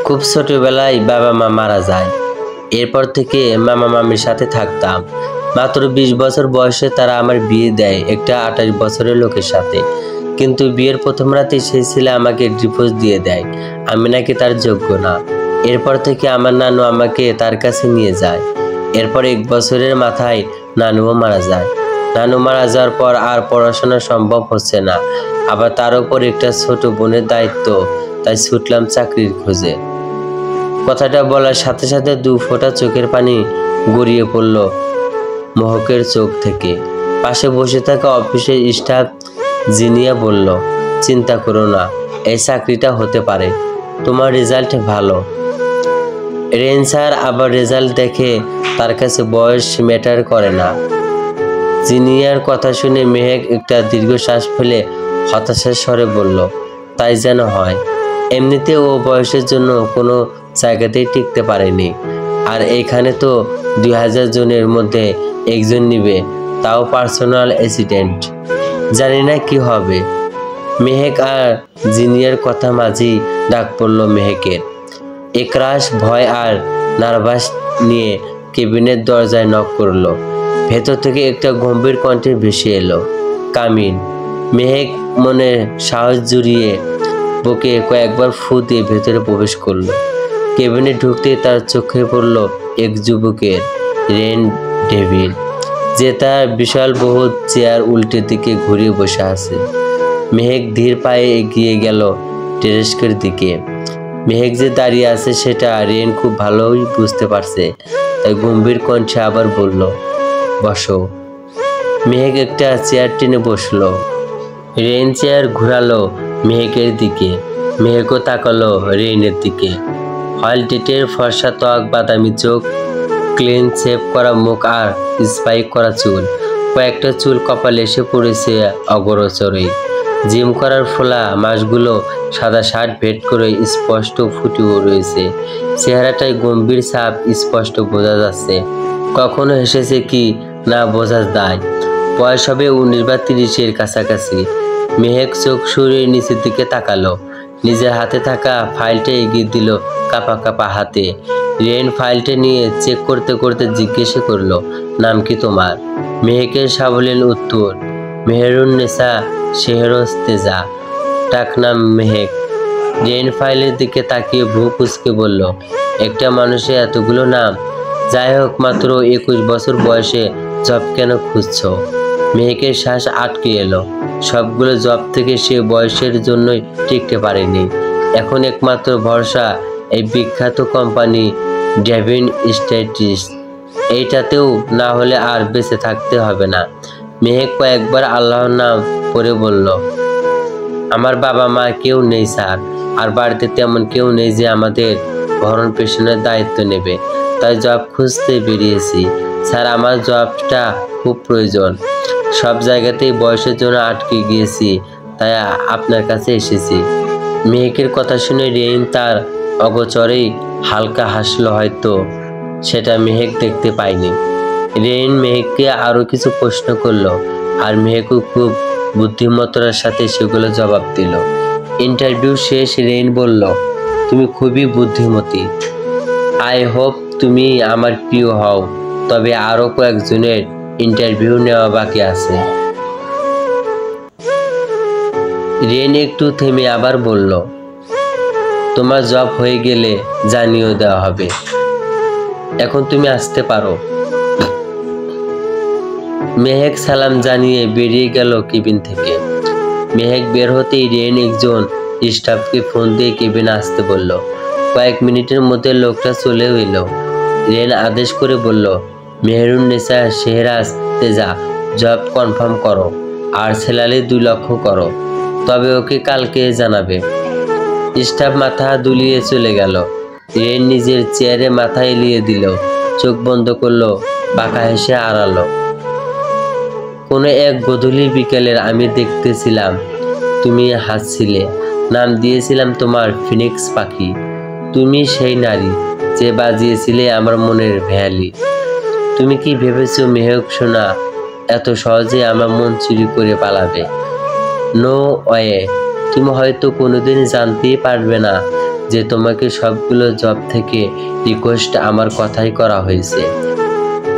খুব ছোটবেলায় বাবা মা মারা যায়। এরপর থেকে মামা মামির সাথে থাকতাম। মাত্র 20 বছর বয়সে তারা আমার বিয়ে দেয় একটা 28 বছরের লোকের সাথে। কিন্তু বিয়ের প্রথম রাতে সেই ছেলে আমাকে ডিভোর্স দিয়ে দেয়, আমি নাকি তার যোগ্য না। এরপর থেকে আমার নানু আমাকে তার কাছে নিয়ে যায়। এরপর 1 বছরের মাথায় নানুও মারা যায়। নানু মারা যাওয়ার পর আর পড়াশোনা সম্ভব হচ্ছে না, আবার তার উপর একটা ছোট বোনের দায়িত্ব, তাই ছুটলাম চাকরির খোঁজে। কথাটা বলার সাথে সাথে 2 ফোঁটা চোখের পানি গড়িয়ে পড়ল মহকের চোখ থেকে। পাশে বসে থাকা অফিসের স্টাফ জিনিয়া বলল, চিন্তা করো না, এই চাকরিটা হতে পারে, তোমার রেজাল্ট ভালো। রেন স্যার আবার রেজাল্ট দেখে, তার কাছে বয়স ম্যাটার করে না। জিনিয়ার কথা শুনে মেহেক একটা দীর্ঘশ্বাস ফেলে হতাশার স্বরে বলল, তাই যেন হয়। এমনিতে ও বয়সের জন্য কোনো জায়গাতেই টিকতে পারেনি, আর এইখানে তো 2000 জনের মধ্যে একজন নিবে, তাও পার্সোনাল অ্যাসিস্ট্যান্ট। জানি না কি হবে। মেহেক আর জিনিয়ার কথা মাঝেই ডাক পড়ল মেহেকের। একরাশ ভয় আর নার্ভাস নিয়ে কেবিনের দরজায় নক করলো। ভেতর থেকে একটা গম্ভীর কণ্ঠে ভেসে এলো, কামিন। মেহেক মনে সাহস জুড়িয়ে বুকে কয়েকবার ফু দিয়ে ভেতরে প্রবেশ করলো। কেবিনে ঢুকতেই তার চোখে পড়ল এক যুবকের, রেন ডেভিড, যে তার বিশাল বহুত চেয়ার উল্টে দিকে ঘুরিয়ে বসে আছে। মেহেক ধীর পায়ে এগিয়ে গেল টেরেস্কের দিকে। মেহেক যে দাঁড়িয়ে আছে সেটা রেন খুব ভালোই বুঝতে পারছে, তাই গম্ভীর কণ্ঠে আবার বলল, বসো। মেহেক একটা চেয়ার টেনে বসলো। রেন চেয়ার ঘুরালো মেহেকের দিকে। মেহেকও তাকালো রেনের দিকে। হলটেটের ফর্সা ত্বক, বাদামি চোখ, ক্লিন শেভ করা মুখ আর স্পাইক করা চুল। কয়েকটা চুল কপালে এসে পড়েছে অগোচরেই। জিম করার ফোলা মাসগুলো সাদা শার্ট ভেদ করে স্পষ্ট ফুটে রয়েছে। চেহারাটায় গম্ভীর ছাপ স্পষ্ট বোঝা যাচ্ছে। কখনো হেসেছে কি না বোঝা যায়। বয়স হবে 19 বা 30-এর কাছাকাছি। মেহেক চোখ সরিয়ে নিচের দিকে তাকালো। নিজের হাতে থাকা ফাইলটা এগিয়ে দিল কাঁপা কাঁপা হাতে। রেন ফাইলটা নিয়ে চেক করতে করতে জিজ্ঞাসা করলো, নাম কি তোমার? মেহেকের সাবলীল উত্তর, মেহেরুন্নেসা শেহরস্তেজা, ডাকনাম মেহেক। রেন ফাইলের দিকে তাকিয়ে ভ্রু কুঁচকে বলল, একটা মানুষের এতগুলো নাম? যাই হোক, মাত্র 21 বছর বয়সে জব কেন খুঁজছো? মেহেকের শ্বাস আটকে এলো। সবগুলো জব থেকে সে বয়সের জন্যই টিকতে পারেনি। এখন একমাত্র ভরসা এই বিখ্যাত কোম্পানি ডেভিন স্ট্যাটিস। এইটাতেও না হলে আর বেঁচে থাকতে হবে না। মেহেক কয়েকবার আল্লাহর নাম পড়ে বলল, আমার বাবা মা কেউ নেই স্যার, আর বাড়িতে তেমন কেউ নেই যে আমাদের ভরণ পোষণের দায়িত্ব নেবে, তাই জব খুঁজতে বেরিয়েছি স্যার। আমার জবটা খুব প্রয়োজন। সব জায়গাতেই বয়সের জন্য আটকে গিয়েছি, তাই আপনার কাছে এসেছি। মেহেকের কথা শুনে রেইন তার অগোচরেই হালকা হাসলো, হয়তো সেটা মেহেক দেখতে পায়নি। রেইন মেহেককে আরও কিছু প্রশ্ন করলো, আর মেহেকও খুব বুদ্ধিমত্তার সাথে সেগুলো জবাব দিল। ইন্টারভিউ শেষ। রেইন বলল, তুমি খুবই বুদ্ধিমতী। আই হোপ তুমি আমার প্রিয় হও। তবে আরও কয়েকজনের ইন্টারভিউ নেওয়া বাকি আছে। রেন একটু থেমে আবার বলল, তোমার জব হয়ে গেলে জানিয়ে দেওয়া হবে। এখন তুমি আসতে পারো। মেহেক সালাম জানিয়ে বেরিয়ে গেল কেবিন থেকে। মেহেক বের হতেই রেন একজন স্টাফকে ফোন দিয়ে কেবিনে আসতে বলল। কয়েক মিনিটের মধ্যে লোকটা চলেও এলো। রেন আদেশ করে বলল, মেহেরুন্নেসা শেহরাস্তেজা, জব কনফার্ম করো আর স্যালারি 2 লক্ষ করো, তবে ওকে কালকে জানাবে। স্টাফ মাথা দুলিয়ে চলে গেল। রেন নিজের চেয়ারে মাথা এলিয়ে দিল, চোখ বন্ধ করলো, বাঁকা হেসে আড়ালো। কোনো এক গধূলি বিকেলের আমি দেখতেছিলাম তুমি হাসছিলে। নাম দিয়েছিলাম তোমার ফিনিক্স পাখি। তুমি সেই নারী যে বাজিয়েছিলে আমার মনের ভ্যালি। তুমি কি ভেবেছো মেহেক সোনা এত সহজে আমার মন চুরি করে পালাবে? No way. তুমি হয়তো কোনোদিন জানতেই পারবে না যে তোমাকে সবগুলো জব থেকে রিকোয়েস্ট আমার কথাই করা হয়েছে।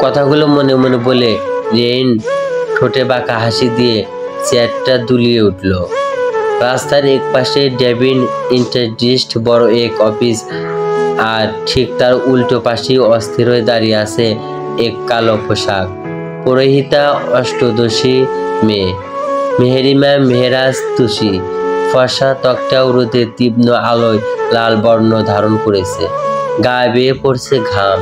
কথাগুলো মনে মনে বলে রেইন ঠোঁটে বাঁকা হাসি দিয়ে চেয়ারটা দুলিয়ে উঠল। রাস্তার এক পাশে ডেভিন ইন্টারডিস্ট বড় এক অফিস, আর ঠিক তার উল্টো পাশেই অস্থির হয়ে দাঁড়িয়ে আছে এক কালো পোশাক পুরোহিতা অষ্টদশী মেয়ে, মেহেরিমা মেহরাজ তুষি। ফর্সা ত্বকটাও রোদের তীব্র আলোয় লাল বর্ণ ধারণ করেছে, গায়ে বেয়ে পড়ছে ঘাম।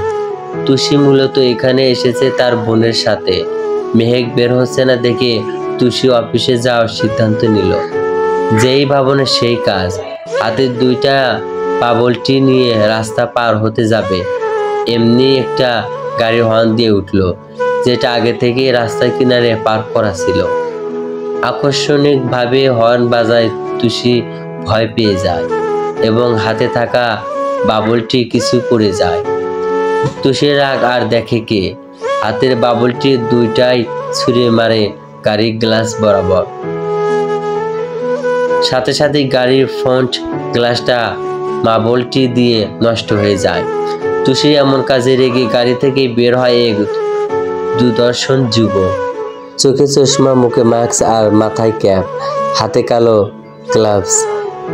তুষি মূলত এখানে এসেছে তার বোনের সাথে। মেহেক বের হচ্ছে না দেখে তুষি অফিসে যাওয়ার সিদ্ধান্ত নিল। যেই ভাবনা সেই কাজ। হাতের দুইটা বাবলটি নিয়ে রাস্তা পার হতে যাবে, এমনি একটা গাড়ি হর্ন দিয়ে উঠল, যেটা আগে থেকে রাস্তার কিনারে পার্ক করা ছিল। আকস্মিকভাবে হর্ন বাজায় তুষি ভয় পেয়ে যায় এবং হাতে থাকা বাবলটি কিছু পড়ে যায়। তুষির রাগ আর দেখে কে, হাতের বাবলটি দুইটাই ছুঁড়ে মারে গাড়ির গ্লাস বরাবর। সাথে সাথে গাড়ির ফ্রন্ট গ্লাসটা বাবলটি দিয়ে নষ্ট হয়ে যায়। তুষি এমন কাজে রেগে গাড়ি থেকে বের হয় এক দুদর্শন যুবক, চোখে চশমা, মুখে মাস্ক আর মাথায় ক্যাপ, হাতে কালো গ্লাভস,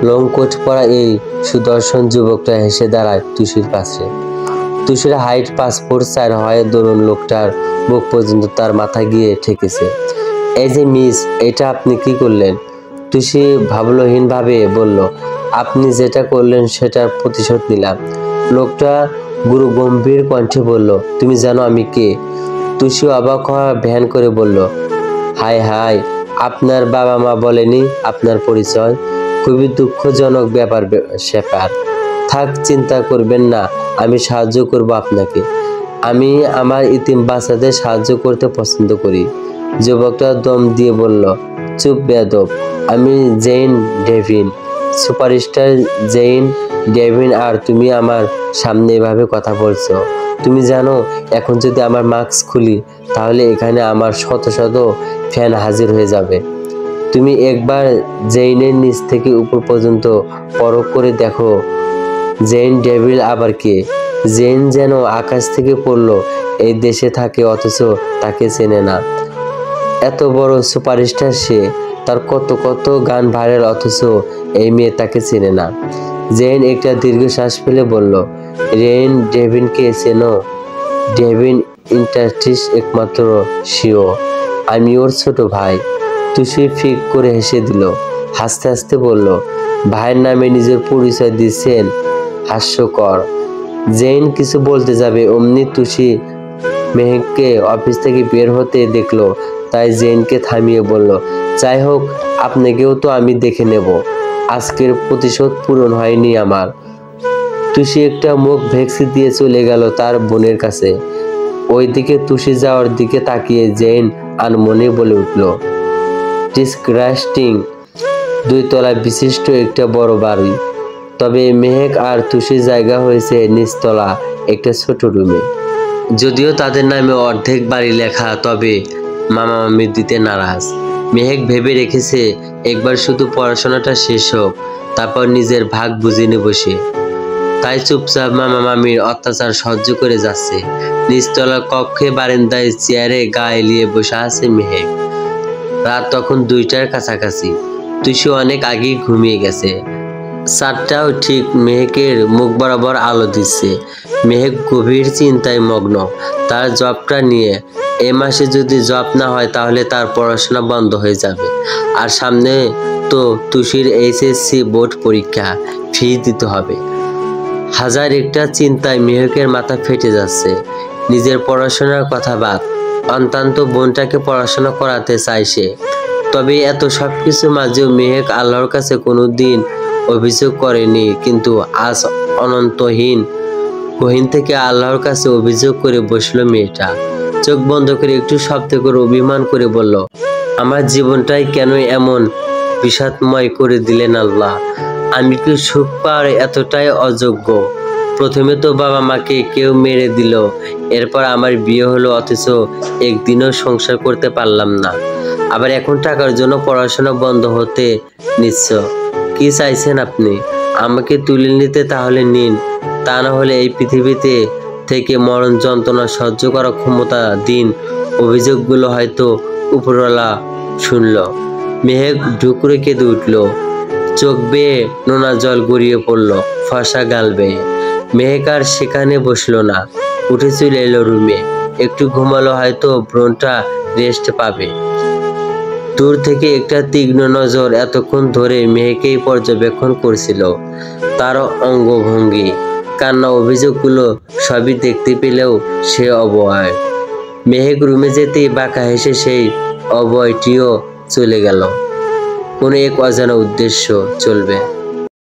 লং কোট পরা। এই সুদর্শন যুবকটা হেসে দাঁড়ায় তুষির পাশে। তুষির হাইট 5 ফুট 4 হয়, দরুন লোকটার মুখ পর্যন্ত তার মাথা গিয়ে ঠেকেছে। এই যে মিস, এটা আপনি কি করলেন? তুষি ভাবলহীনভাবে বলল, আপনি যেটা করলেন সেটার প্রতিশোধ নিলাম। লোকটা গুরু গম্ভীর কণ্ঠে বলল, তুমি জানো আমি কে? তুষি অবাক হওয়া ভ্যান করে বলল, হাই হাই, আপনার বাবা মা বলেনি আপনার পরিচয়? খুবই দুঃখজনক ব্যাপার স্যাপার। থাক, চিন্তা করবেন না, আমি সাহায্য করব আপনাকে। আমি আমার ইতিম বাচ্চাদের সাহায্য করতে পছন্দ করি। যুবকটা দম দিয়ে বলল, চুপ বেয়াদব, আমি Jane Devin, superstar Jane Devin, আর তুমি আমার সামনে এভাবে কথা বলছো? তুমি জানো এখন যদি আমার মাস্ক খুলি তাহলে এখানে আমার শত শত ফ্যান হাজির হয়ে যাবে। তুমি একবার জেইনের নিচ থেকে উপর পর্যন্ত পরখ করে দেখো জেইন ডেভিল আবার কে? জেইন যেন আকাশ থেকে পড়লো, এই দেশে থাকে অথচ তাকে চেনে না। এত বড় সুপারস্টার সে, তার কত কত গান ভাইরাল, অথচ এই মেয়ে তাকে চেনে না। জেইন একটা দীর্ঘশ্বাস ফেলে বলল, রেইন ডেভিনকে চেনো? ডেভিন ইন্টারস্টিস একমাত্র শিও, আমি ওর ছোট ভাই। তুষি ফিক করে হেসে দিল, হাসতে হাসতে বলল, ভাইয়ের নামে নিজের পরিচয় দিচ্ছেন, হাস্যকর। জেইন কিছু বলতে যাবে, অমনি তুষি মেহেককে অফিস থেকে বের হতে দেখলো, তাই জেইনকে থামিয়ে বলল, যাই হোক, আপনাকেও তো আমি দেখে নেব, আজকের প্রতিশোধ পূরণ হয়নি আমার। তুষি একটা মুখ ভেক্সি দিয়ে চলে গেল তার বোনের কাছে। ওইদিকে তুষি যাওয়ার দিকে তাকিয়ে জেইন আনমনে বলে উঠল, ডিসগ্রাস্টিং। 2 তলা বিশিষ্ট একটা বড় বাড়ি, তবে মেহেক আর তুষির জায়গা হয়েছে নিচতলা একটা ছোট রুমে। যদিও তাদের নামে অর্ধেক বাড়ি লেখা, তবে মামা মামি দিতে নারাজ। মেহেক ভেবে রেখেছে একবার শুধু পড়াশোনাটা শেষ হোক, তারপর নিজের ভাগ বুঝে নেব সে। তাই চুপচাপ মামা মামির অত্যাচার সহ্য করে যাচ্ছে। নিচতলার কক্ষে বারান্দায় চেয়ারে গা এলিয়ে বসে আছে মেহেক। রাত তখন 2টার কাছাকাছি। তুষি অনেক আগেই ঘুমিয়ে গেছে। চাঁদটাও ঠিক মেহেকের মুখ বরাবর আলো দিচ্ছে। মেহেক গভীর চিন্তায় মগ্ন তার জবটা নিয়ে। এ মাসে যদি জব না হয় তাহলে তার পড়াশোনা বন্ধ হয়ে যাবে, আর সামনে তো তুষির এইচএসসি বোর্ড পরীক্ষা, ফি দিতে হবে। হাজার একটা চিন্তায় মেহেকের মাথা ফেটে যাচ্ছে। নিজের পড়াশোনার কথা বাদ, অন্তত বোনটাকে পড়াশোনা করাতে চায় সে। তবে এত সব কিছু মাঝেও মেহেক আল্লাহর কাছে কোনো দিন অভিযোগ করেনি, কিন্তু আজ অনন্তহীন গহীন থেকে আল্লাহর কাছে অভিযোগ করে বসলো মেয়েটা। চোখ বন্ধ করে একটু শব্দ করে অভিমান করে বলল, আমার জীবনটাই কেন এমন বিষাদময় করে দিলেন আল্লাহ? আমি কি সুখ পাওয়ার এতটাই অযোগ্য? প্রথমে তো বাবা মাকে কেউ মেরে দিল, এরপর আমার বিয়ে হলো, অথচ একদিনও সংসার করতে পারলাম না। আবার এখন টাকার জন্য পড়াশোনা বন্ধ হতে নিচ্ছ। কি চাইছেন আপনি? আমাকে তুলে নিতে তাহলে নিন, তা না হলে এই পৃথিবীতে থেকে মরণ যন্ত্রণা সহ্য করার ক্ষমতা দিন। অভিযোগগুলো হয়তো উপরওয়ালা শুনল। মেহেক ঢুকরে কেঁদে উঠল, চোখ বেয়ে নোনা জল গড়িয়ে পড়ল ফর্সা গাল বেয়ে। মেহেক আর সেখানে বসলো না, উঠে চলে এলো রুমে। একটু ঘুমালো, হয়তো ব্রণটা রেস্ট পাবে। দূর থেকে একটা তীক্ষ্ণ নজর এতক্ষণ ধরে মেহেকেই পর্যবেক্ষণ করছিল। তার অঙ্গভঙ্গি, কান্না, অভিযোগগুলো সবই দেখতে পেলেও সে অবয়। মেহেক রুমে যেতেই বাঁকা হেসে সেই অবয়টিও চলে গেল। কোনো এক অজানা উদ্দেশ্য চলবে।